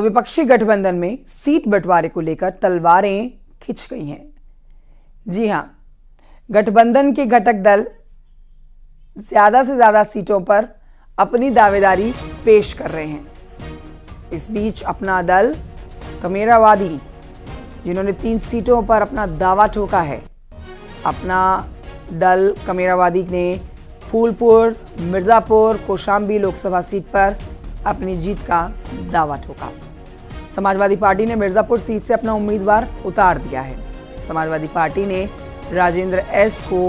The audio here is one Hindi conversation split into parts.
तो विपक्षी गठबंधन में सीट बंटवारे को लेकर तलवारें खिंच गई हैं। जी हां, गठबंधन के घटक दल ज्यादा से ज्यादा सीटों पर अपनी दावेदारी पेश कर रहे हैं। इस बीच अपना दल कमेरावादी, जिन्होंने 3 सीटों पर अपना दावा ठोका है, अपना दल कमेरावादी ने फूलपुर, मिर्जापुर, कौशाम्बी लोकसभा सीट पर अपनी जीत का दावा ठोका। समाजवादी पार्टी ने मिर्जापुर सीट से अपना उम्मीदवार उतार दिया है। समाजवादी पार्टी ने राजेंद्र एस को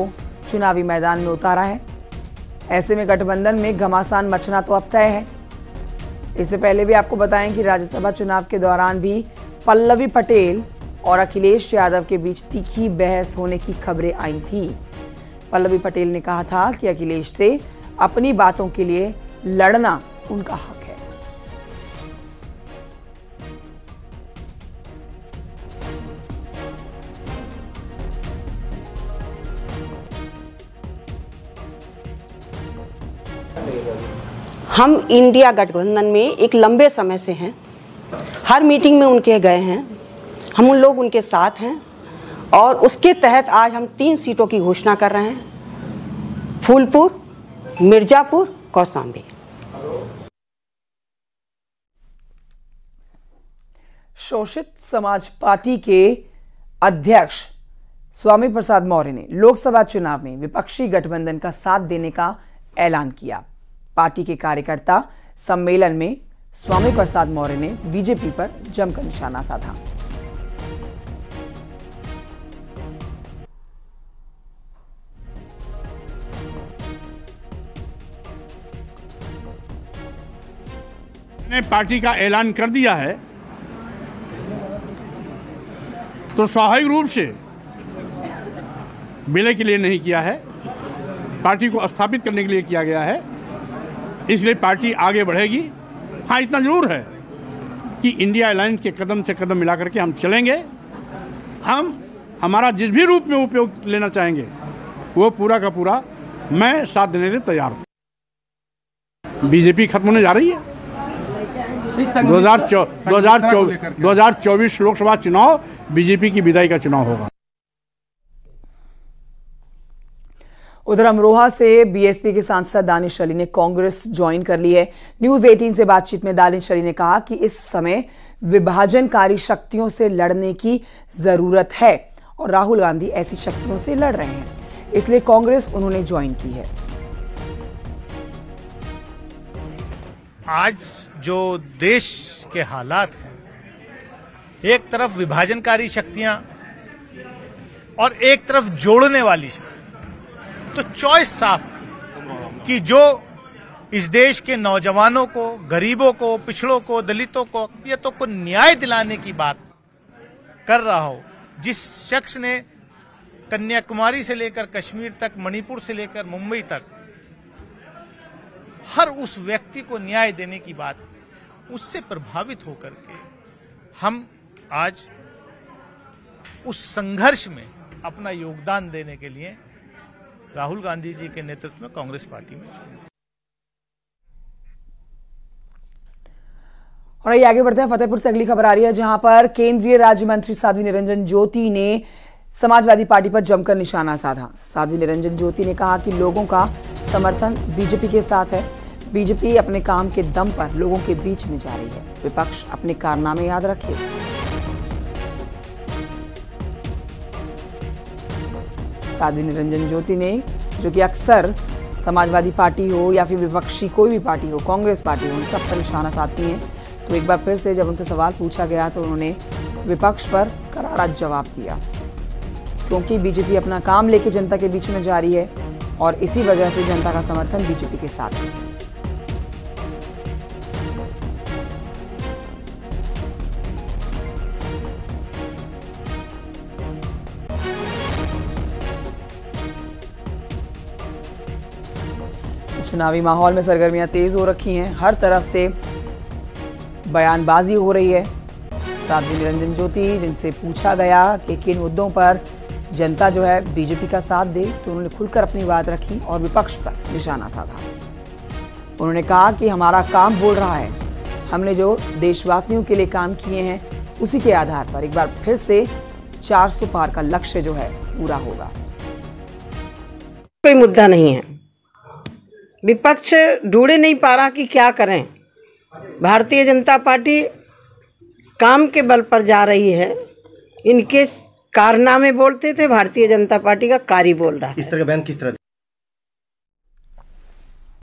चुनावी मैदान में उतारा है। ऐसे में गठबंधन में घमासान मचना तो अब तय है। इससे पहले भी आपको बताएं कि राज्यसभा चुनाव के दौरान भी पल्लवी पटेल और अखिलेश यादव के बीच तीखी बहस होने की खबरें आई थी। पल्लवी पटेल ने कहा था कि अखिलेश से अपनी बातों के लिए लड़ना उनका हक है। हम इंडिया गठबंधन में एक लंबे समय से हैं, हर मीटिंग में उनके गए हैं, हम उन लोग उनके साथ हैं और उसके तहत आज हम 3 सीटों की घोषणा कर रहे हैं, फूलपुर, मिर्जापुर, कौशाम्बी। शोषित समाज पार्टी के अध्यक्ष स्वामी प्रसाद मौर्य ने लोकसभा चुनाव में विपक्षी गठबंधन का साथ देने का ऐलान किया। पार्टी के कार्यकर्ता सम्मेलन में स्वामी प्रसाद मौर्य ने बीजेपी पर जमकर निशाना साधा। ने पार्टी का ऐलान कर दिया है तो स्वाभाविक रूप से विलय के लिए नहीं किया है, पार्टी को स्थापित करने के लिए किया गया है। इसलिए पार्टी आगे बढ़ेगी। हाँ, इतना जरूर है कि इंडिया अलायंस के कदम से कदम मिला करके हम चलेंगे। हम हमारा जिस भी रूप में उपयोग लेना चाहेंगे वो पूरा का पूरा मैं साथ देने के लिए तैयार हूँ। बीजेपी खत्म होने जा रही है। 2024 लोकसभा चुनाव बीजेपी की विदाई का चुनाव होगा। उधर अमरोहा से बीएसपी के सांसद दानिश अली ने कांग्रेस ज्वाइन कर ली है। न्यूज 18 से बातचीत में दानिश अली ने कहा कि इस समय विभाजनकारी शक्तियों से लड़ने की जरूरत है और राहुल गांधी ऐसी शक्तियों से लड़ रहे हैं, इसलिए कांग्रेस उन्होंने ज्वाइन की है। आज जो देश के हालात हैं, एक तरफ विभाजनकारी शक्तियां और एक तरफ जोड़ने वाली शक्ति, तो चॉइस साफ थी कि जो इस देश के नौजवानों को, गरीबों को, पिछड़ों को, दलितों को ये तो को न्याय दिलाने की बात कर रहा हो, जिस शख्स ने कन्याकुमारी से लेकर कश्मीर तक, मणिपुर से लेकर मुंबई तक हर उस व्यक्ति को न्याय देने की बात, उससे प्रभावित होकर के हम आज उस संघर्ष में अपना योगदान देने के लिए राहुल गांधी जी के नेतृत्व में कांग्रेस पार्टी में। और आइए आगे बढ़ते हैं। फतेहपुर से अगली खबर आ रही है, जहां पर केंद्रीय राज्य मंत्री साध्वी निरंजन ज्योति ने समाजवादी पार्टी पर जमकर निशाना साधा। साध्वी निरंजन ज्योति ने कहा कि लोगों का समर्थन बीजेपी के साथ है। बीजेपी अपने काम के दम पर लोगों के बीच में जा रही है। विपक्ष अपने कारनामे याद रखे। साध्वी निरंजन ज्योति ने, जो कि अक्सर समाजवादी पार्टी हो या फिर विपक्षी कोई भी पार्टी हो, कांग्रेस पार्टी हो, उन सब पर निशाना साधती हैं, तो एक बार फिर से जब उनसे सवाल पूछा गया तो उन्होंने विपक्ष पर करारा जवाब दिया, क्योंकि बीजेपी अपना काम लेके जनता के बीच में जा रही है और इसी वजह से जनता का समर्थन बीजेपी के साथ है। चुनावी माहौल में सरगर्मियां तेज हो रखी हैं, हर तरफ से बयानबाजी हो रही है। साध्वी निरंजन ज्योति, जिनसे पूछा गया कि किन मुद्दों पर जनता जो है बीजेपी का साथ दे, तो उन्होंने खुलकर अपनी बात रखी और विपक्ष पर निशाना साधा। उन्होंने कहा कि हमारा काम बोल रहा है, हमने जो देशवासियों के लिए काम किए हैं उसी के आधार पर एक बार फिर से 400 पार का लक्ष्य जो है पूरा होगा। कोई मुद्दा नहीं है, विपक्ष ढूंढे नहीं पा रहा कि क्या करें। भारतीय जनता पार्टी काम के बल पर जा रही है, इनके कारनामे बोलते थे, भारतीय जनता पार्टी का कार्य बोल रहा है। इस तरह का बयान किस तरह